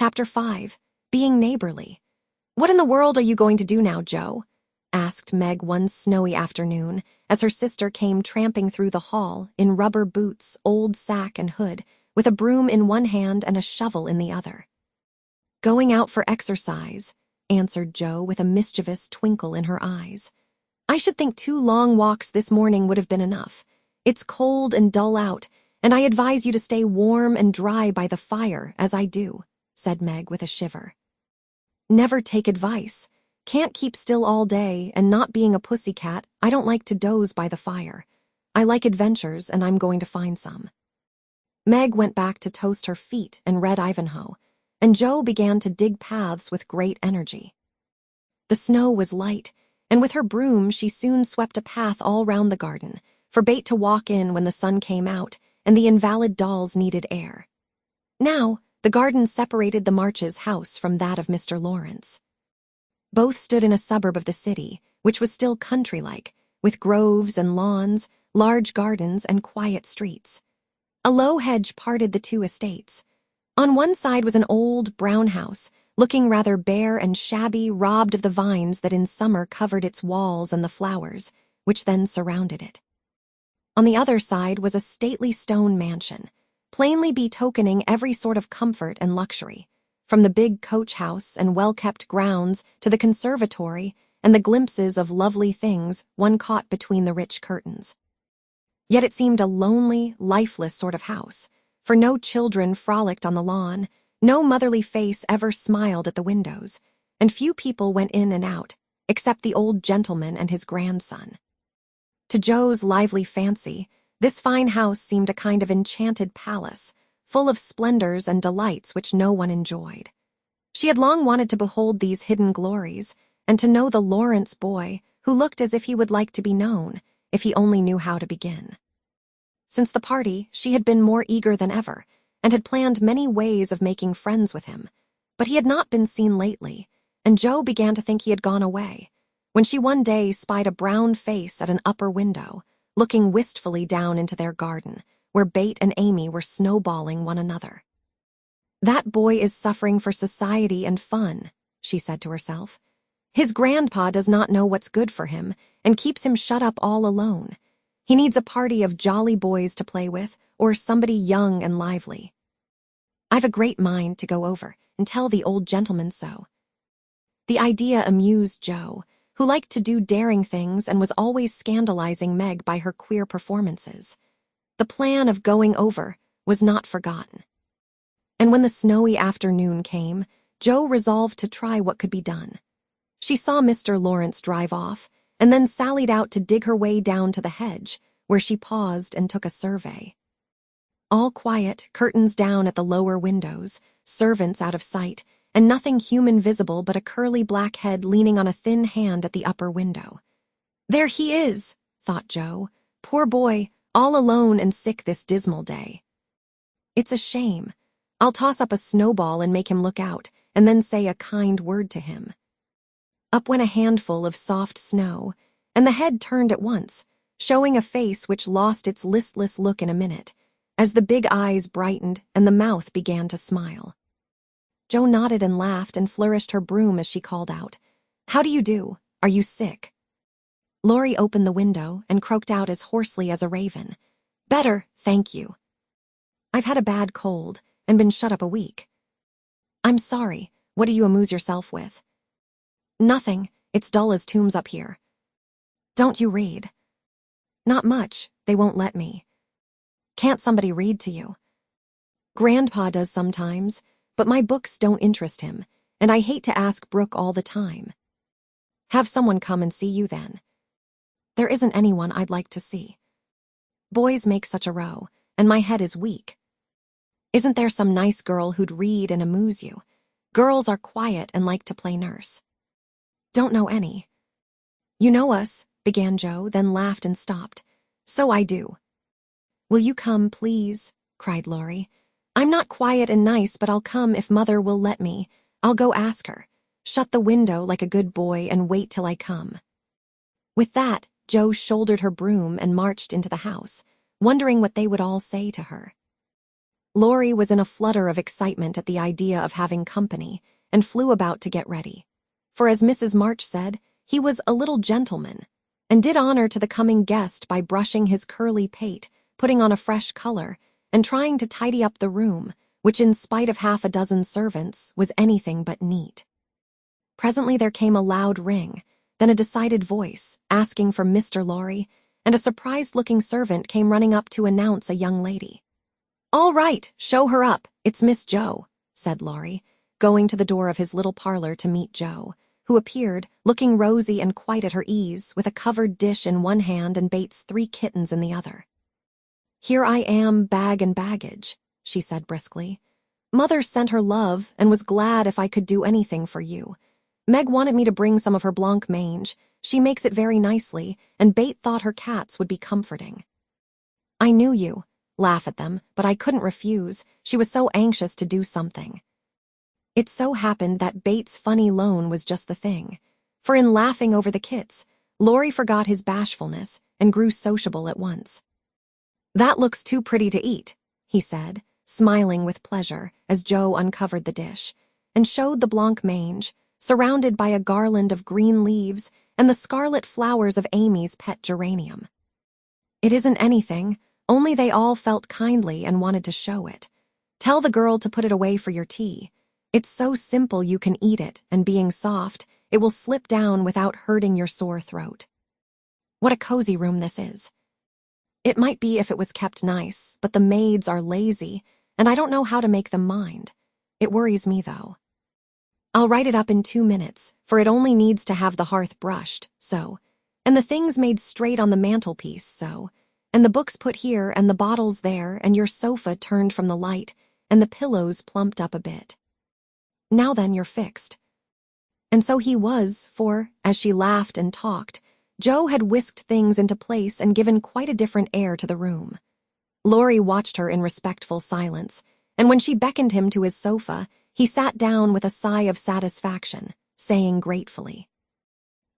Chapter 5. Being Neighborly. "What in the world are you going to do now, Joe?" asked Meg one snowy afternoon as her sister came tramping through the hall in rubber boots, old sack and hood, with a broom in one hand and a shovel in the other. "Going out for exercise," answered Joe with a mischievous twinkle in her eyes. "I should think 2 long walks this morning would have been enough. It's cold and dull out, and I advise you to stay warm and dry by the fire, as I do," said Meg with a shiver. "Never take advice. Can't keep still all day, and not being a pussycat, I don't like to doze by the fire. I like adventures, and I'm going to find some." Meg went back to toast her feet and read Ivanhoe, and Joe began to dig paths with great energy. The snow was light, and with her broom she soon swept a path all round the garden, for Bate to walk in when the sun came out and the invalid dolls needed air. Now, the garden separated the Marches' house from that of Mr. Lawrence. Both stood in a suburb of the city, which was still country-like, with groves and lawns, large gardens, and quiet streets. A low hedge parted the 2 estates. On one side was an old, brown house, looking rather bare and shabby, robbed of the vines that in summer covered its walls and the flowers, which then surrounded it. On the other side was a stately stone mansion, plainly betokening every sort of comfort and luxury, from the big coach house and well-kept grounds to the conservatory and the glimpses of lovely things one caught between the rich curtains. Yet it seemed a lonely, lifeless sort of house, for no children frolicked on the lawn, no motherly face ever smiled at the windows, and few people went in and out, except the old gentleman and his grandson. To Joe's lively fancy, this fine house seemed a kind of enchanted palace, full of splendors and delights which no one enjoyed. She had long wanted to behold these hidden glories, and to know the Lawrence boy, who looked as if he would like to be known, if he only knew how to begin. Since the party, she had been more eager than ever, and had planned many ways of making friends with him, but he had not been seen lately, and Joe began to think he had gone away, when she one day spied a brown face at an upper window, looking wistfully down into their garden, where Bate and Amy were snowballing one another. "That boy is suffering for society and fun," she said to herself. "His grandpa does not know what's good for him, and keeps him shut up all alone. He needs a party of jolly boys to play with, or somebody young and lively. I've a great mind to go over and tell the old gentleman so." The idea amused Joe, who liked to do daring things and was always scandalizing Meg by her queer performances. The plan of going over was not forgotten. And when the snowy afternoon came, Joe resolved to try what could be done. She saw Mr. Lawrence drive off, and then sallied out to dig her way down to the hedge, where she paused and took a survey. All quiet, curtains down at the lower windows, servants out of sight, and nothing human visible but a curly black head leaning on a thin hand at the upper window. "There he is," thought Joe. "Poor boy, all alone and sick this dismal day. It's a shame. I'll toss up a snowball and make him look out, and then say a kind word to him." Up went a handful of soft snow, and the head turned at once, showing a face which lost its listless look in a minute, as the big eyes brightened and the mouth began to smile. Joe nodded and laughed and flourished her broom as she called out, "How do you do? Are you sick?" Laurie opened the window and croaked out as hoarsely as a raven, "Better, thank you. I've had a bad cold and been shut up a week." "I'm sorry. What do you amuse yourself with?" "Nothing. It's dull as tombs up here." "Don't you read?" "Not much. They won't let me." "Can't somebody read to you?" "Grandpa does sometimes, but my books don't interest him, and I hate to ask Brooke all the time." "Have someone come and see you then." "There isn't anyone I'd like to see. Boys make such a row, and my head is weak." "Isn't there some nice girl who'd read and amuse you? Girls are quiet and like to play nurse." "Don't know any." "You know us," began Joe, then laughed and stopped. "So I do." "Will you come, please?" cried Laurie. "I'm not quiet and nice, but I'll come if Mother will let me. I'll go ask her. Shut the window like a good boy and wait till I come." With that, Joe shouldered her broom and marched into the house, wondering what they would all say to her. Laurie was in a flutter of excitement at the idea of having company and flew about to get ready. For as Mrs. March said, he was a little gentleman and did honor to the coming guest by brushing his curly pate, putting on a fresh color, and trying to tidy up the room, which in spite of half a dozen servants was anything but neat. Presently there came a loud ring, then a decided voice, asking for Mr. Laurie, and a surprised-looking servant came running up to announce a young lady. "All right, show her up, it's Miss Jo," said Laurie, going to the door of his little parlor to meet Jo, who appeared, looking rosy and quite at her ease, with a covered dish in one hand and Bates' 3 kittens in the other. "Here I am, bag and baggage," she said briskly. "Mother sent her love and was glad if I could do anything for you. Meg wanted me to bring some of her blanc mange. She makes it very nicely, and Bate thought her cats would be comforting. I knew you, laugh at them, but I couldn't refuse. She was so anxious to do something." It so happened that Bates' funny loan was just the thing, for in laughing over the kits, Laurie forgot his bashfulness and grew sociable at once. "That looks too pretty to eat," he said, smiling with pleasure as Jo uncovered the dish, and showed the blanc mange, surrounded by a garland of green leaves and the scarlet flowers of Amy's pet geranium. "It isn't anything, only they all felt kindly and wanted to show it. Tell the girl to put it away for your tea. It's so simple you can eat it, and being soft, it will slip down without hurting your sore throat. What a cozy room this is. It might be if it was kept nice, but the maids are lazy, and I don't know how to make them mind. It worries me, though. I'll write it up in 2 minutes, for it only needs to have the hearth brushed, so, and the things made straight on the mantelpiece, so, and the books put here and the bottles there and your sofa turned from the light and the pillows plumped up a bit. Now then, you're fixed." And so he was, for, as she laughed and talked, Jo had whisked things into place and given quite a different air to the room. Laurie watched her in respectful silence, and when she beckoned him to his sofa, he sat down with a sigh of satisfaction, saying gratefully,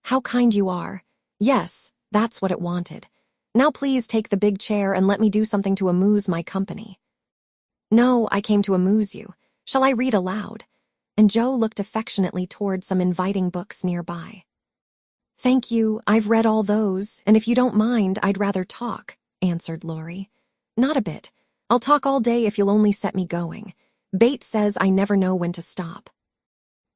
"How kind you are. Yes, that's what it wanted. Now please take the big chair and let me do something to amuse my company." "No, I came to amuse you. Shall I read aloud?" And Jo looked affectionately toward some inviting books nearby. "Thank you, I've read all those, and if you don't mind, I'd rather talk," answered Laurie. "Not a bit. I'll talk all day if you'll only set me going. Bate says I never know when to stop."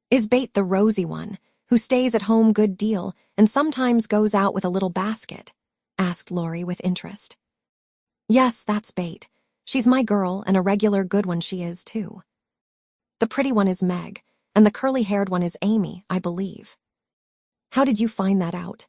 "Is Bate the rosy one, who stays at home good deal and sometimes goes out with a little basket?" asked Laurie with interest. "Yes, that's Bate. She's my girl, and a regular good one she is, too. The pretty one is Meg, and the curly-haired one is Amy, I believe." "How did you find that out?"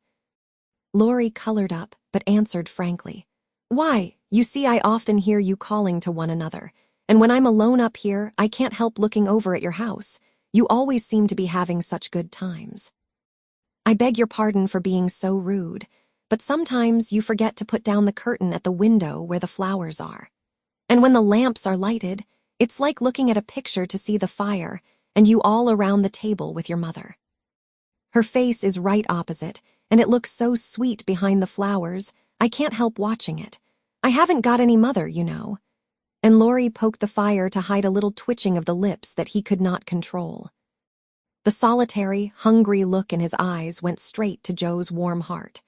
Laurie colored up, but answered frankly, "Why, you see, I often hear you calling to one another, and when I'm alone up here, I can't help looking over at your house. You always seem to be having such good times. I beg your pardon for being so rude, but sometimes you forget to put down the curtain at the window where the flowers are. And when the lamps are lighted, it's like looking at a picture to see the fire, and you all around the table with your mother. Her face is right opposite, and it looks so sweet behind the flowers, I can't help watching it. I haven't got any mother, you know." And Laurie poked the fire to hide a little twitching of the lips that he could not control. The solitary, hungry look in his eyes went straight to Jo's warm heart.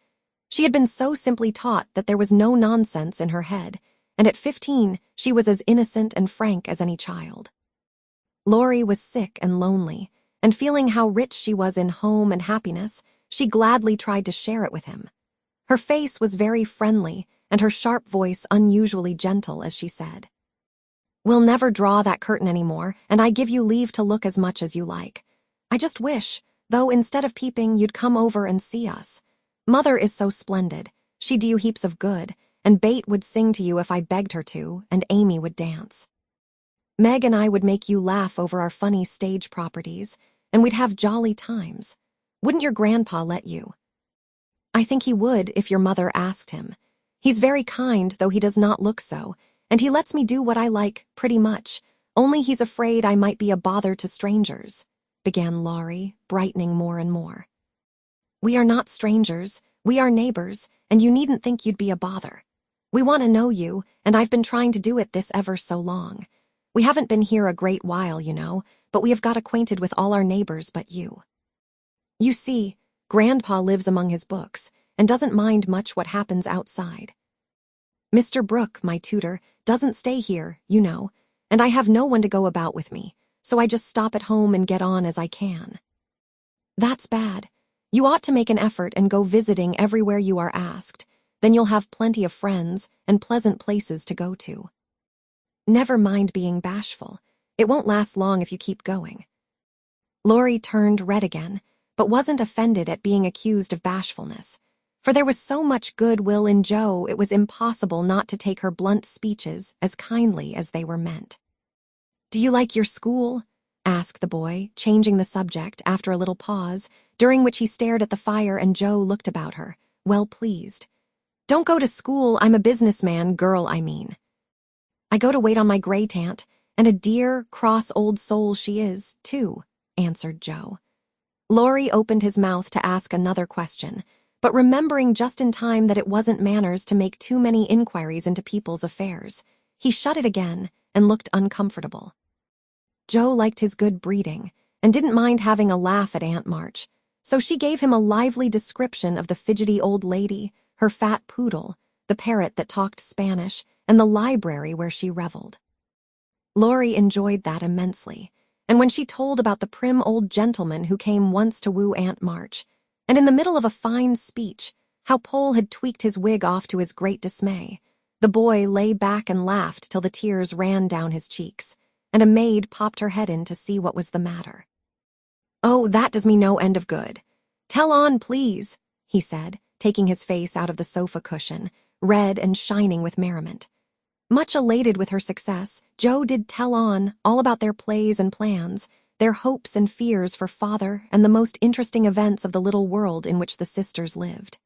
She had been so simply taught that there was no nonsense in her head, and at 15 she was as innocent and frank as any child. Laurie was sick and lonely, and feeling how rich she was in home and happiness, she gladly tried to share it with him. Her face was very friendly, and her sharp voice unusually gentle as she said, "We'll never draw that curtain anymore, and I give you leave to look as much as you like. I just wish, though, instead of peeping, you'd come over and see us. Mother is so splendid. She'd do you heaps of good, and Bate would sing to you if I begged her to, and Amy would dance. Meg and I would make you laugh over our funny stage properties, and we'd have jolly times. Wouldn't your grandpa let you?" "I think he would if your mother asked him. He's very kind, though he does not look so, and he lets me do what I like, pretty much, only he's afraid I might be a bother to strangers," began Laurie, brightening more and more. "We are not strangers, we are neighbors, and you needn't think you'd be a bother. We want to know you, and I've been trying to do it this ever so long. We haven't been here a great while, but we have got acquainted with all our neighbors but you. You see, Grandpa lives among his books and doesn't mind much what happens outside. Mr. Brooke, my tutor, doesn't stay here, and I have no one to go about with me, so I just stop at home and get on as I can. That's bad. You ought to make an effort and go visiting everywhere you are asked. Then you'll have plenty of friends and pleasant places to go to. Never mind being bashful. It won't last long if you keep going. Laurie turned red again, but wasn't offended at being accused of bashfulness. For there was so much goodwill in Joe, it was impossible not to take her blunt speeches as kindly as they were meant. "Do you like your school?" asked the boy, changing the subject after a little pause, during which he stared at the fire and Joe looked about her, well pleased. "Don't go to school, I'm a businessman, girl, I mean." "I go to wait on my great-aunt, and a dear, cross old soul she is, too," answered Joe. Laurie opened his mouth to ask another question, but remembering just in time that it wasn't manners to make too many inquiries into people's affairs, he shut it again and looked uncomfortable. Joe liked his good breeding and didn't mind having a laugh at Aunt March, so she gave him a lively description of the fidgety old lady, her fat poodle, the parrot that talked Spanish, and the library where she reveled. Laurie enjoyed that immensely, and when she told about the prim old gentleman who came once to woo Aunt March, and in the middle of a fine speech, how Pole had tweaked his wig off to his great dismay, the boy lay back and laughed till the tears ran down his cheeks, and a maid popped her head in to see what was the matter. "Oh, that does me no end of good. Tell on, please," he said, taking his face out of the sofa cushion, red and shining with merriment. Much elated with her success, Joe did tell on all about their plays and plans, their hopes and fears for father, and the most interesting events of the little world in which the sisters lived.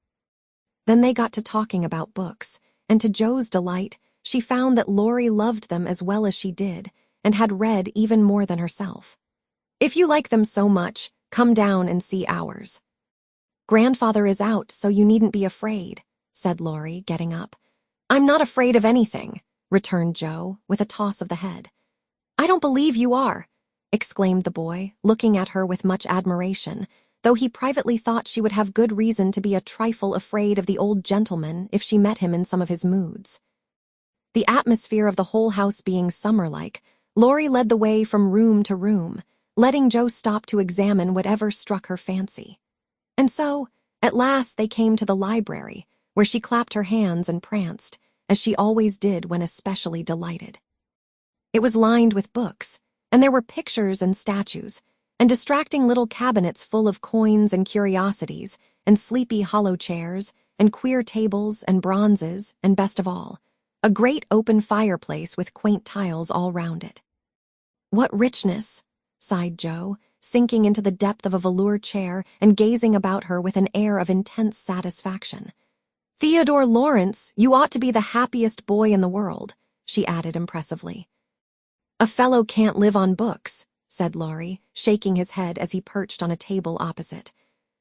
Then they got to talking about books, and to Joe's delight, she found that Laurie loved them as well as she did, and had read even more than herself. "If you like them so much, come down and see ours." "Grandfather is out, so you needn't be afraid," said Laurie, getting up. "I'm not afraid of anything," returned Joe, with a toss of the head. "I don't believe you are," exclaimed the boy, looking at her with much admiration, though he privately thought she would have good reason to be a trifle afraid of the old gentleman if she met him in some of his moods. The atmosphere of the whole house being summer-like, Laurie led the way from room to room, letting Joe stop to examine whatever struck her fancy. And so, at last they came to the library, where she clapped her hands and pranced, as she always did when especially delighted. It was lined with books, and there were pictures and statues, and distracting little cabinets full of coins and curiosities, and sleepy hollow chairs, and queer tables and bronzes, and best of all, a great open fireplace with quaint tiles all round it. "What richness," sighed Joe, sinking into the depth of a velour chair and gazing about her with an air of intense satisfaction. "Theodore Lawrence, you ought to be the happiest boy in the world," she added impressively. "A fellow can't live on books," said Laurie, shaking his head as he perched on a table opposite.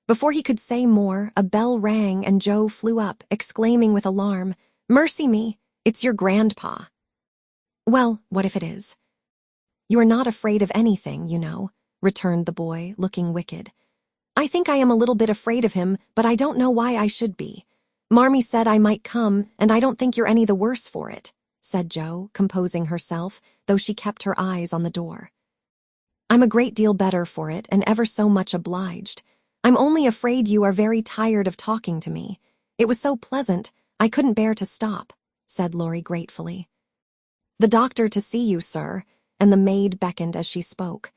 Before he could say more, a bell rang and Joe flew up, exclaiming with alarm, "Mercy me, it's your grandpa." "Well, what if it is?" "You are not afraid of anything, returned the boy, looking wicked. "I think I am a little bit afraid of him, but I don't know why I should be. Marmee said I might come, and I don't think you're any the worse for it," said Joe, composing herself, though she kept her eyes on the door. "I'm a great deal better for it, and ever so much obliged. I'm only afraid you are very tired of talking to me. It was so pleasant, I couldn't bear to stop," said Laurie gratefully. "The doctor to see you, sir," and the maid beckoned as she spoke.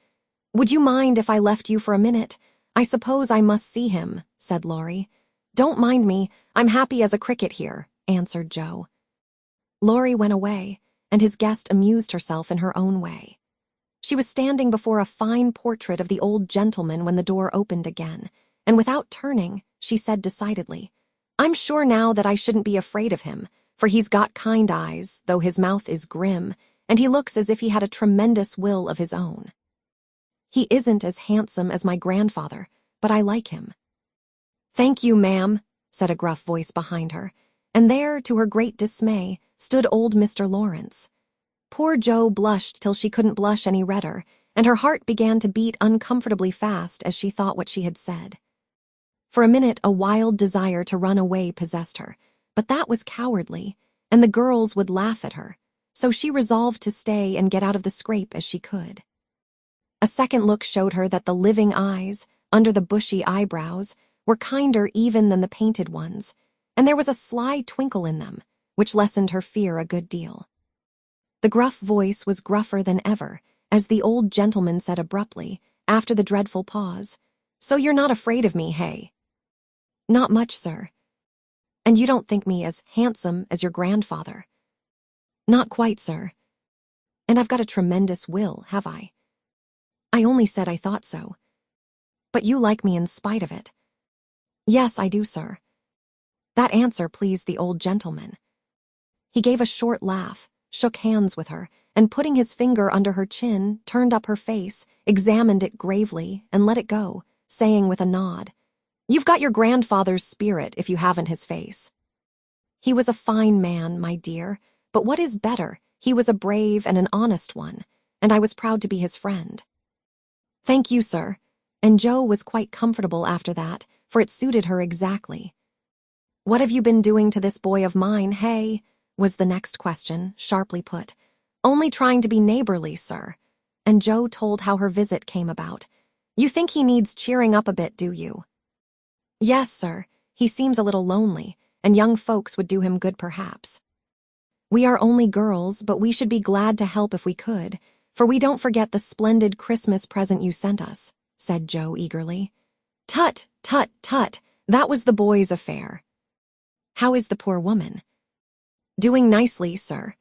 "Would you mind if I left you for a minute? I suppose I must see him," said Laurie. "Don't mind me, I'm happy as a cricket here," answered Joe. Laurie went away, and his guest amused herself in her own way. She was standing before a fine portrait of the old gentleman when the door opened again, and without turning, she said decidedly, "I'm sure now that I shouldn't be afraid of him, for he's got kind eyes, though his mouth is grim, and he looks as if he had a tremendous will of his own. He isn't as handsome as my grandfather, but I like him." "Thank you, ma'am," said a gruff voice behind her, and there, to her great dismay, stood old Mr. Lawrence. Poor Jo blushed till she couldn't blush any redder, and her heart began to beat uncomfortably fast as she thought what she had said. For a minute, a wild desire to run away possessed her, but that was cowardly, and the girls would laugh at her, so she resolved to stay and get out of the scrape as she could. A second look showed her that the living eyes, under the bushy eyebrows, were kinder even than the painted ones, and there was a sly twinkle in them, which lessened her fear a good deal. The gruff voice was gruffer than ever, as the old gentleman said abruptly, after the dreadful pause, "So you're not afraid of me, hey?" "Not much, sir." "And you don't think me as handsome as your grandfather?" "Not quite, sir." "And I've got a tremendous will, have I?" "I only said I thought so." "But you like me in spite of it." "Yes, I do, sir." That answer pleased the old gentleman. He gave a short laugh, shook hands with her, and putting his finger under her chin, turned up her face, examined it gravely, and let it go, saying with a nod, "You've got your grandfather's spirit if you haven't his face." He was a fine man, my dear, but what is better, he was a brave and an honest one, and I was proud to be his friend. "Thank you, sir," and Jo was quite comfortable after that, for it suited her exactly. "What have you been doing to this boy of mine, hey?" was the next question, sharply put. "Only trying to be neighborly, sir." And Jo told how her visit came about. "You think he needs cheering up a bit, do you?" "Yes, sir. He seems a little lonely, and young folks would do him good perhaps." "We are only girls, but we should be glad to help if we could, for we don't forget the splendid Christmas present you sent us," said Jo eagerly. "Tut, tut, tut, that was the boy's affair." "How is the poor woman?" "Doing nicely, sir."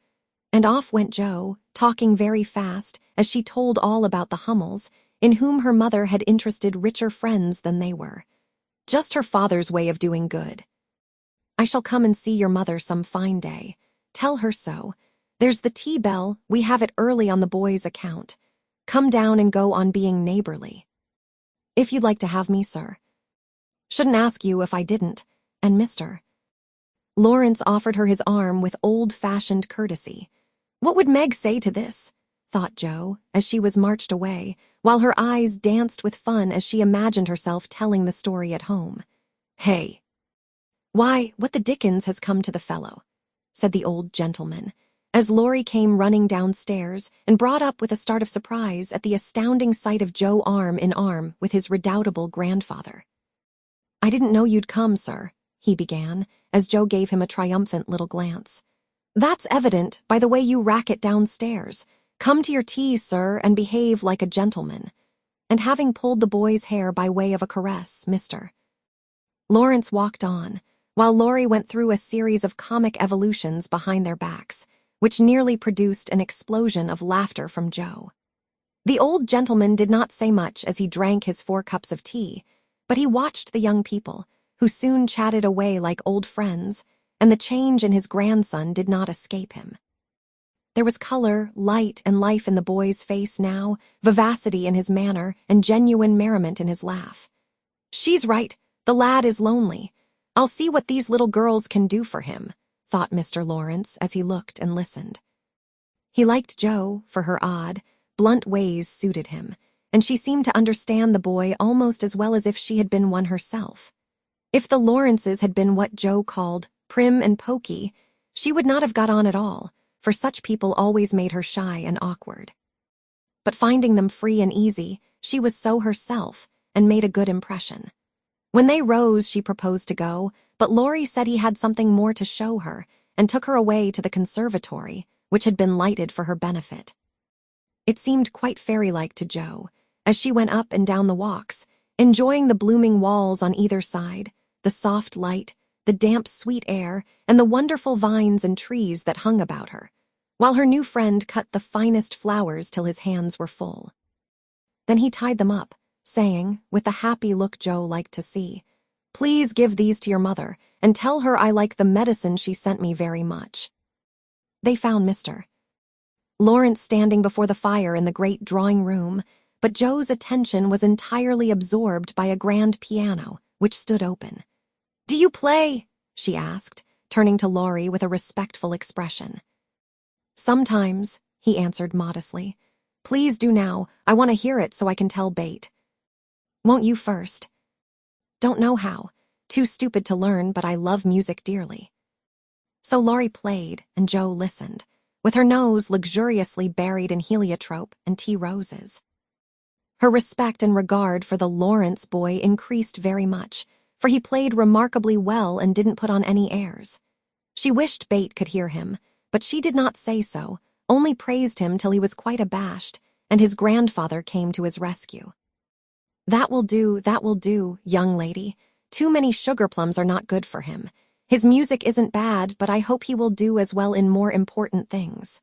And off went Jo, talking very fast, as she told all about the Hummels, in whom her mother had interested richer friends than they were. Just her father's way of doing good. "I shall come and see your mother some fine day. Tell her so. There's the tea bell, we have it early on the boy's account. Come down and go on being neighborly." "If you'd like to have me, sir." "Shouldn't ask you if I didn't, and Mr." Lawrence offered her his arm with old-fashioned courtesy. What would Meg say to this? Thought Jo, as she was marched away, while her eyes danced with fun as she imagined herself telling the story at home. "Hey." "Why, what the dickens has come to the fellow?" said the old gentleman, as Laurie came running downstairs and brought up with a start of surprise at the astounding sight of Jo arm in arm with his redoubtable grandfather. "I didn't know you'd come, sir," he began, as Jo gave him a triumphant little glance. "That's evident by the way you racket downstairs. Come to your tea, sir, and behave like a gentleman." And having pulled the boy's hair by way of a caress, Mr. Lawrence walked on, while Laurie went through a series of comic evolutions behind their backs, which nearly produced an explosion of laughter from Jo. The old gentleman did not say much as he drank his 4 cups of tea, but he watched the young people, who soon chatted away like old friends, and the change in his grandson did not escape him. There was color, light, and life in the boy's face now, vivacity in his manner, and genuine merriment in his laugh. "She's right, the lad is lonely. I'll see what these little girls can do for him," thought Mr. Lawrence as he looked and listened. He liked Jo, for her odd, blunt ways suited him, and she seemed to understand the boy almost as well as if she had been one herself. If the Lawrences had been what Jo called prim and poky, she would not have got on at all, for such people always made her shy and awkward. But finding them free and easy, she was so herself, and made a good impression. When they rose, she proposed to go, but Laurie said he had something more to show her, and took her away to the conservatory, which had been lighted for her benefit. It seemed quite fairy-like to Jo, as she went up and down the walks, enjoying the blooming walls on either side, the soft light, the damp sweet air, and the wonderful vines and trees that hung about her, while her new friend cut the finest flowers till his hands were full. Then he tied them up, saying, with the happy look Jo liked to see, "Please give these to your mother, and tell her I like the medicine she sent me very much." They found Mr. Lawrence standing before the fire in the great drawing-room, but Jo's attention was entirely absorbed by a grand piano, which stood open. "Do you play?" she asked, turning to Laurie with a respectful expression. "Sometimes," he answered modestly. Please do now. I want to hear it so I can tell Bate. Won't you first? Don't know how. Too stupid to learn, but I love music dearly. So Laurie played, and Jo listened, with her nose luxuriously buried in heliotrope and tea roses. Her respect and regard for the Lawrence boy increased very much, for he played remarkably well and didn't put on any airs. She wished Bate could hear him, but she did not say so, only praised him till he was quite abashed, and his grandfather came to his rescue. That will do, young lady. Too many sugar plums are not good for him. His music isn't bad, but I hope he will do as well in more important things.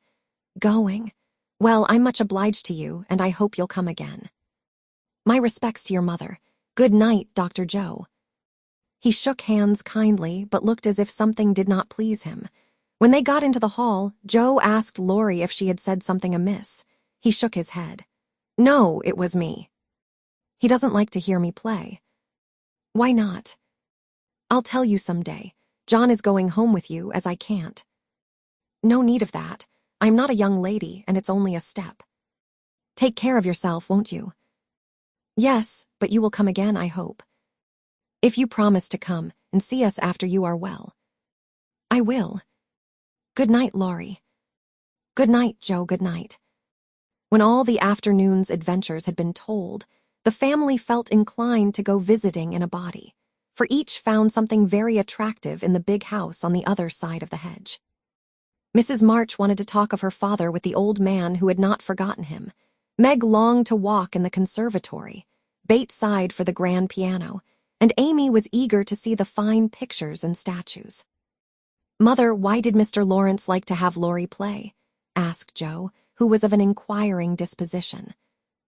Going? Well, I'm much obliged to you, and I hope you'll come again. My respects to your mother. Good night, Dr. Jo. He shook hands kindly, but looked as if something did not please him. When they got into the hall, Jo asked Laurie if she had said something amiss. He shook his head. No, it was me. He doesn't like to hear me play. Why not? I'll tell you some day. John is going home with you, as I can't. No need of that. I'm not a young lady, and it's only a step. Take care of yourself, won't you? Yes, but you will come again, I hope. If you promise to come and see us after you are well. I will. Good night, Laurie. Good night, Jo, good night. When all the afternoon's adventures had been told, the family felt inclined to go visiting in a body, for each found something very attractive in the big house on the other side of the hedge. Mrs. March wanted to talk of her father with the old man who had not forgotten him. Meg longed to walk in the conservatory. Bate sighed for the grand piano, and Amy was eager to see the fine pictures and statues. Mother, why did Mr. Lawrence like to have Laurie play? Asked Jo, who was of an inquiring disposition.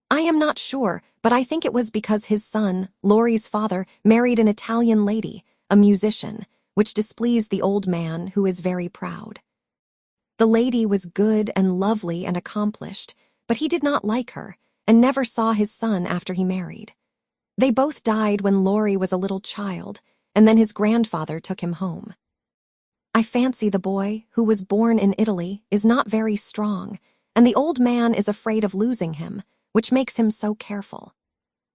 I am not sure, but I think it was because his son, Laurie's father, married an Italian lady, a musician, which displeased the old man, who is very proud. The lady was good and lovely and accomplished, but he did not like her, and never saw his son after he married. They both died when Laurie was a little child, and then his grandfather took him home. I fancy the boy, who was born in Italy, is not very strong, and the old man is afraid of losing him, which makes him so careful.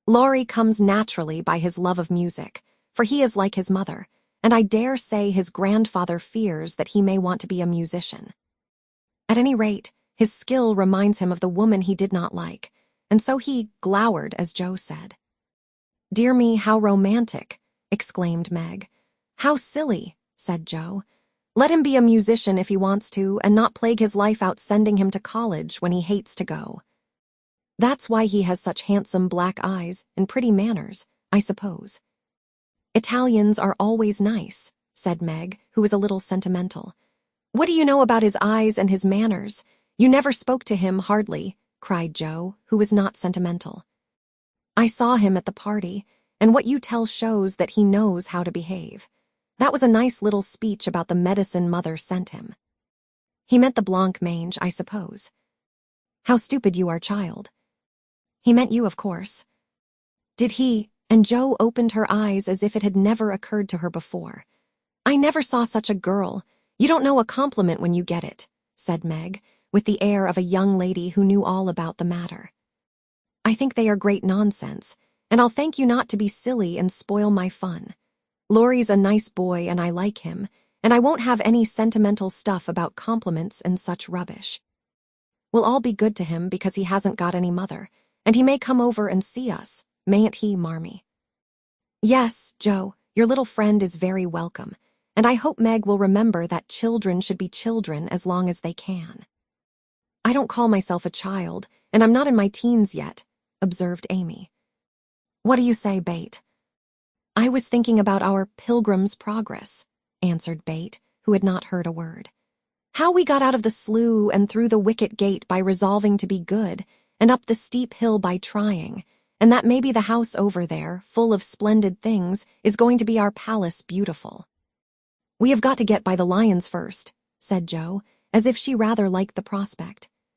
Laurie comes naturally by his love of music, for he is like his mother, and I dare say his grandfather fears that he may want to be a musician. At any rate, his skill reminds him of the woman he did not like, and so he glowered, as Jo said. Dear me, how romantic, exclaimed Meg. How silly, said Jo. Let him be a musician if he wants to, and not plague his life out sending him to college when he hates to go. That's why he has such handsome black eyes and pretty manners, I suppose. Italians are always nice, said Meg, who was a little sentimental. What do you know about his eyes and his manners? You never spoke to him, hardly, cried Jo, who was not sentimental. I saw him at the party, and what you tell shows that he knows how to behave. That was a nice little speech about the medicine Mother sent him. He meant the blancmange, I suppose. How stupid you are, child. He meant you, of course. Did he? And Jo opened her eyes as if it had never occurred to her before. I never saw such a girl. You don't know a compliment when you get it, said Meg, with the air of a young lady who knew all about the matter. I think they are great nonsense, and I'll thank you not to be silly and spoil my fun. Laurie's a nice boy and I like him, and I won't have any sentimental stuff about compliments and such rubbish. We'll all be good to him because he hasn't got any mother, and he may come over and see us, mayn't he, Marmee? Yes, Jo, your little friend is very welcome, and I hope Meg will remember that children should be children as long as they can. I don't call myself a child, and I'm not in my teens yet, observed Amy. What do you say, Bate? I was thinking about our Pilgrim's Progress, answered Bate, who had not heard a word. How we got out of the slough and through the wicket gate by resolving to be good, and up the steep hill by trying, and that maybe the house over there, full of splendid things, is going to be our palace beautiful. We have got to get by the lions first, said Jo, as if she rather liked the prospect.